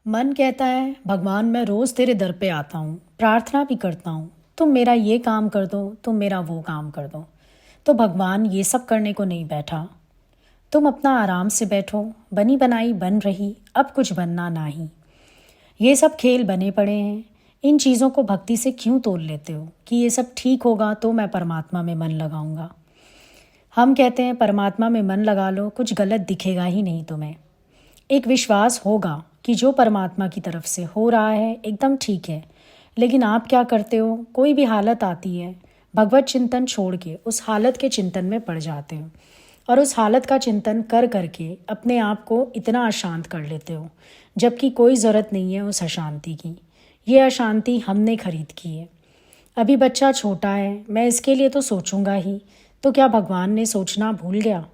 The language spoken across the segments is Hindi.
मन कहता है भगवान मैं रोज़ तेरे दर पे आता हूँ, प्रार्थना भी करता हूँ, तुम मेरा ये काम कर दो, तुम मेरा वो काम कर दो। तो भगवान ये सब करने को नहीं बैठा। तुम अपना आराम से बैठो, बनी बनाई बन रही, अब कुछ बनना नहीं। ये सब खेल बने पड़े हैं। इन चीज़ों को भक्ति से क्यों तोल लेते हो कि ये सब ठीक होगा तो मैं परमात्मा में मन लगाऊंगा। हम कहते हैं परमात्मा में मन लगा लो, कुछ गलत दिखेगा ही नहीं तुम्हें। एक विश्वास होगा कि जो परमात्मा की तरफ से हो रहा है एकदम ठीक है। लेकिन आप क्या करते हो, कोई भी हालत आती है, भगवत चिंतन छोड़ के उस हालत के चिंतन में पड़ जाते हो और उस हालत का चिंतन कर करके अपने आप को इतना अशांत कर लेते हो, जबकि कोई ज़रूरत नहीं है उस अशांति की। ये अशांति हमने खरीद की है। अभी बच्चा छोटा है, मैं इसके लिए तो सोचूंगा ही, तो क्या भगवान ने सोचना भूल गया?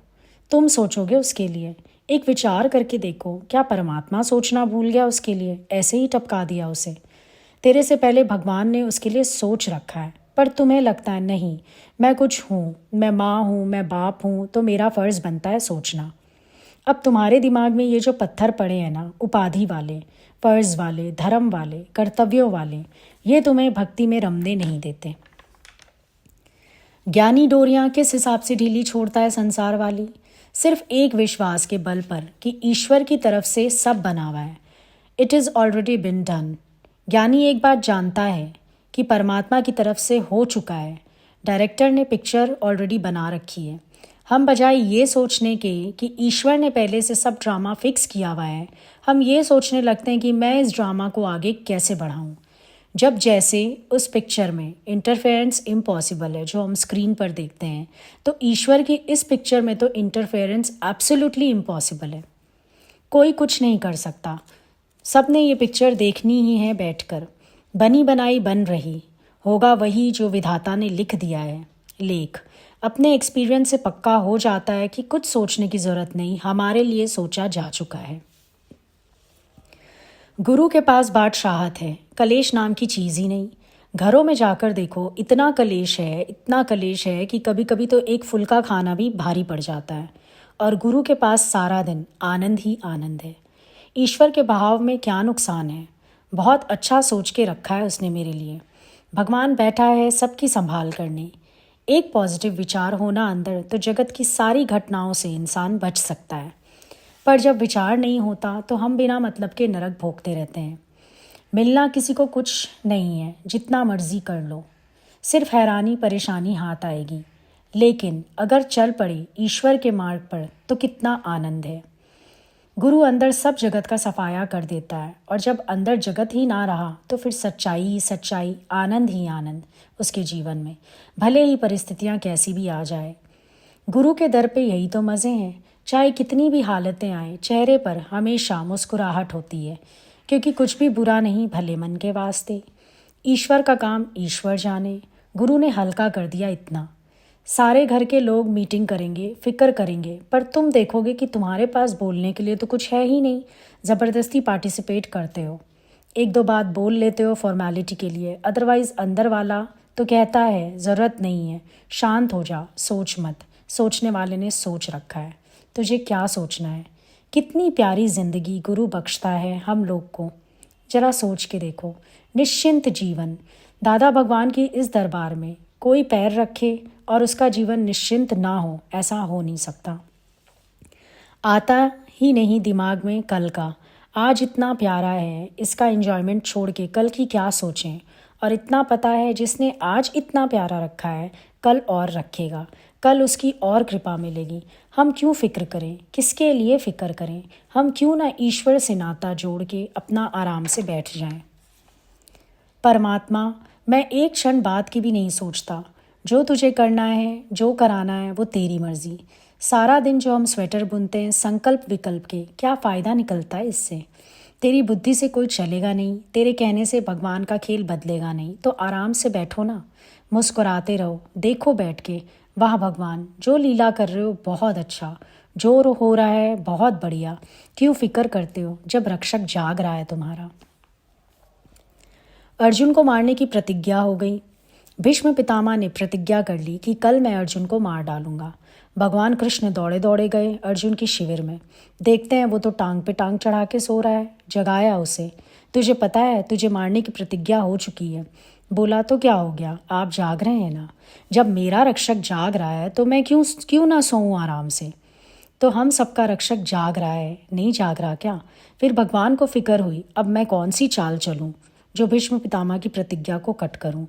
तुम सोचोगे उसके लिए। एक विचार करके देखो, क्या परमात्मा सोचना भूल गया उसके लिए, ऐसे ही टपका दिया उसे? तेरे से पहले भगवान ने उसके लिए सोच रखा है, पर तुम्हें लगता है नहीं, मैं कुछ हूँ, मैं माँ हूँ, मैं बाप हूँ, तो मेरा फ़र्ज़ बनता है सोचना। अब तुम्हारे दिमाग में ये जो पत्थर पड़े हैं ना, उपाधि वाले, फ़र्ज़ वाले, धर्म वाले, कर्तव्यों वाले, ये तुम्हें भक्ति में रमने नहीं देते। ज्ञानी डोरियां किस हिसाब से ढीली छोड़ता है संसार वाली? सिर्फ एक विश्वास के बल पर कि ईश्वर की तरफ से सब बना हुआ है। It is already been done. ज्ञानी एक बात जानता है कि परमात्मा की तरफ से हो चुका है। डायरेक्टर ने पिक्चर ऑलरेडी बना रखी है। हम बजाय ये सोचने के कि ईश्वर ने पहले से सब ड्रामा फिक्स किया हुआ है, हम ये सोचने लगते हैं कि मैं इस ड्रामा को आगे कैसे बढ़ाऊँ। जब जैसे उस पिक्चर में इंटरफेरेंस इम्पॉसिबल है जो हम स्क्रीन पर देखते हैं, तो ईश्वर की इस पिक्चर में तो इंटरफेरेंस एब्सोल्युटली इम्पॉसिबल है। कोई कुछ नहीं कर सकता। सब ने ये पिक्चर देखनी ही है बैठकर। बनी बनाई बन रही, होगा वही जो विधाता ने लिख दिया है। लेख अपने एक्सपीरियंस से पक्का हो जाता है कि कुछ सोचने की ज़रूरत नहीं, हमारे लिए सोचा जा चुका है। गुरु के पास बादशाहत है, कलेश नाम की चीज़ ही नहीं। घरों में जाकर देखो, इतना कलेश है, इतना कलेश है कि कभी कभी तो एक फुल्का खाना भी भारी पड़ जाता है। और गुरु के पास सारा दिन आनंद ही आनंद है। ईश्वर के भाव में क्या नुकसान है? बहुत अच्छा सोच के रखा है उसने मेरे लिए। भगवान बैठा है सबकी संभाल करने। एक पॉजिटिव विचार होना अंदर, तो जगत की सारी घटनाओं से इंसान बच सकता है। पर जब विचार नहीं होता तो हम बिना मतलब के नरक भोगते रहते हैं। मिलना किसी को कुछ नहीं है, जितना मर्जी कर लो, सिर्फ हैरानी परेशानी हाथ आएगी। लेकिन अगर चल पड़े ईश्वर के मार्ग पर तो कितना आनंद है। गुरु अंदर सब जगत का सफाया कर देता है, और जब अंदर जगत ही ना रहा तो फिर सच्चाई ही सच्चाई, आनंद ही आनंद उसके जीवन में, भले ही परिस्थितियाँ कैसी भी आ जाए। गुरु के दर पे यही तो मज़े हैं। चाहे कितनी भी हालतें आए, चेहरे पर हमेशा मुस्कुराहट होती है, क्योंकि कुछ भी बुरा नहीं भले मन के वास्ते। ईश्वर का काम ईश्वर जाने। गुरु ने हल्का कर दिया इतना। सारे घर के लोग मीटिंग करेंगे, फिक्र करेंगे, पर तुम देखोगे कि तुम्हारे पास बोलने के लिए तो कुछ है ही नहीं। ज़बरदस्ती पार्टिसिपेट करते हो, एक दो बात बोल लेते हो फॉर्मेलिटी के लिए, अदरवाइज़ अंदर वाला तो कहता है ज़रूरत नहीं है, शांत हो जा, सोच मत। सोचने वाले ने सोच रखा है, तुझे क्या सोचना है? कितनी प्यारी जिंदगी गुरु बख्शता है हम लोग को, जरा सोच के देखो। निश्चिंत जीवन। दादा भगवान की इस दरबार में कोई पैर रखे और उसका जीवन निश्चिंत ना हो, ऐसा हो नहीं सकता। आता ही नहीं दिमाग में कल का। आज इतना प्यारा है, इसका एंजॉयमेंट छोड़ के कल की क्या सोचें। और इतना पता है जिसने आज इतना प्यारा रखा है कल और रखेगा, कल उसकी और कृपा मिलेगी। हम क्यों फ़िक्र करें, किसके लिए फ़िक्र करें? हम क्यों ना ईश्वर से नाता जोड़ के अपना आराम से बैठ जाएं। परमात्मा, मैं एक क्षण बात की भी नहीं सोचता। जो तुझे करना है, जो कराना है, वो तेरी मर्जी। सारा दिन जो हम स्वेटर बुनते हैं संकल्प विकल्प के, क्या फ़ायदा निकलता है इससे? तेरी बुद्धि से कोई चलेगा नहीं, तेरे कहने से भगवान का खेल बदलेगा नहीं, तो आराम से बैठो ना, मुस्कुराते रहो, देखो बैठ के। वाह भगवान, जो लीला कर रहे हो बहुत अच्छा, जो हो रहा है बहुत बढ़िया। क्यों फिक्र करते हो जब रक्षक जाग रहा है तुम्हारा? अर्जुन को मारने की प्रतिज्ञा हो गई। भीष्म पितामह ने प्रतिज्ञा कर ली कि कल मैं अर्जुन को मार डालूंगा। भगवान कृष्ण दौड़े दौड़े गए अर्जुन की शिविर में। देखते हैं वो तो टांग पे टांग चढ़ा के सो रहा है। जगाया उसे। तुझे पता है तुझे मारने की प्रतिज्ञा हो चुकी है। बोला तो क्या हो गया, आप जाग रहे हैं ना। जब मेरा रक्षक जाग रहा है तो मैं क्यों क्यों ना सोऊं आराम से। तो हम सबका रक्षक जाग रहा है, नहीं जाग रहा क्या। फिर भगवान को फिक्र हुई, अब मैं कौन सी चाल चलूं जो भीष्म पितामह की प्रतिज्ञा को कट करूं।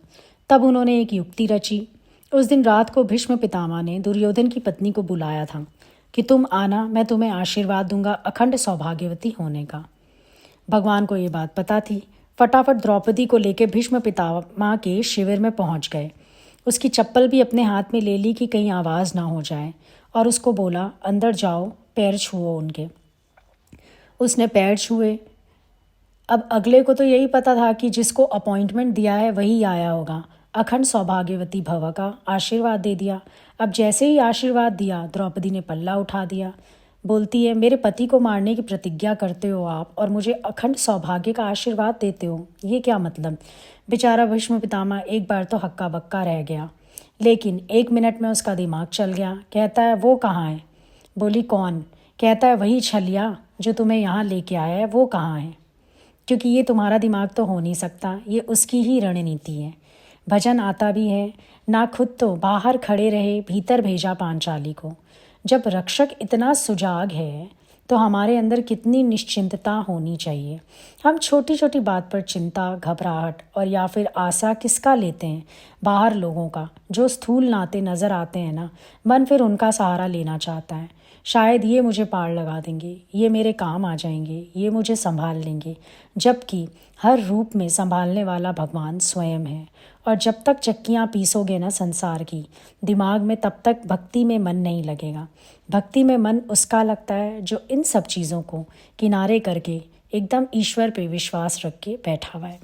तब उन्होंने एक युक्ति रची। उस दिन रात को भीष्म पितामह ने दुर्योधन की पत्नी को बुलाया था कि तुम आना, मैं तुम्हें आशीर्वाद दूंगा अखंड सौभाग्यवती होने का। भगवान को ये बात पता थी। फटाफट द्रौपदी को लेकर भीष्म पितामह के शिविर में पहुंच गए। उसकी चप्पल भी अपने हाथ में ले ली कि कहीं आवाज़ ना हो जाए, और उसको बोला अंदर जाओ, पैर छुओ उनके। उसने पैर छुए। अब अगले को तो यही पता था कि जिसको अपॉइंटमेंट दिया है वही आया होगा। अखंड सौभाग्यवती भव का आशीर्वाद दे दिया। अब जैसे ही आशीर्वाद दिया, द्रौपदी ने पल्ला उठा दिया। बोलती है, मेरे पति को मारने की प्रतिज्ञा करते हो आप और मुझे अखंड सौभाग्य का आशीर्वाद देते हो, ये क्या मतलब। बेचारा भीष्म पितामह एक बार तो हक्का बक्का रह गया, लेकिन 1 मिनट में उसका दिमाग चल गया। कहता है, वो कहाँ है। बोली, कौन। कहता है, वही छलिया जो तुम्हें यहाँ लेके आया है, वो कहाँ है। क्योंकि ये तुम्हारा दिमाग तो हो नहीं सकता, ये उसकी ही रणनीति है। भजन आता भी है ना, खुद तो बाहर खड़े रहे, भीतर भेजा पांचाली को। जब रक्षक इतना सुजाग है तो हमारे अंदर कितनी निश्चिंतता होनी चाहिए। हम छोटी छोटी बात पर चिंता, घबराहट और या फिर आशा किसका लेते हैं। बाहर लोगों का, जो स्थूल नाते नज़र आते हैं ना, मन फिर उनका सहारा लेना चाहता है। शायद ये मुझे पार लगा देंगे, ये मेरे काम आ जाएंगे, ये मुझे संभाल लेंगे, जबकि हर रूप में संभालने वाला भगवान स्वयं है। और जब तक चक्कियाँ पीसोगे ना संसार की दिमाग में, तब तक भक्ति में मन नहीं लगेगा। भक्ति में मन उसका लगता है जो इन सब चीज़ों को किनारे करके एकदम ईश्वर पे विश्वास रख के बैठा हुआ है।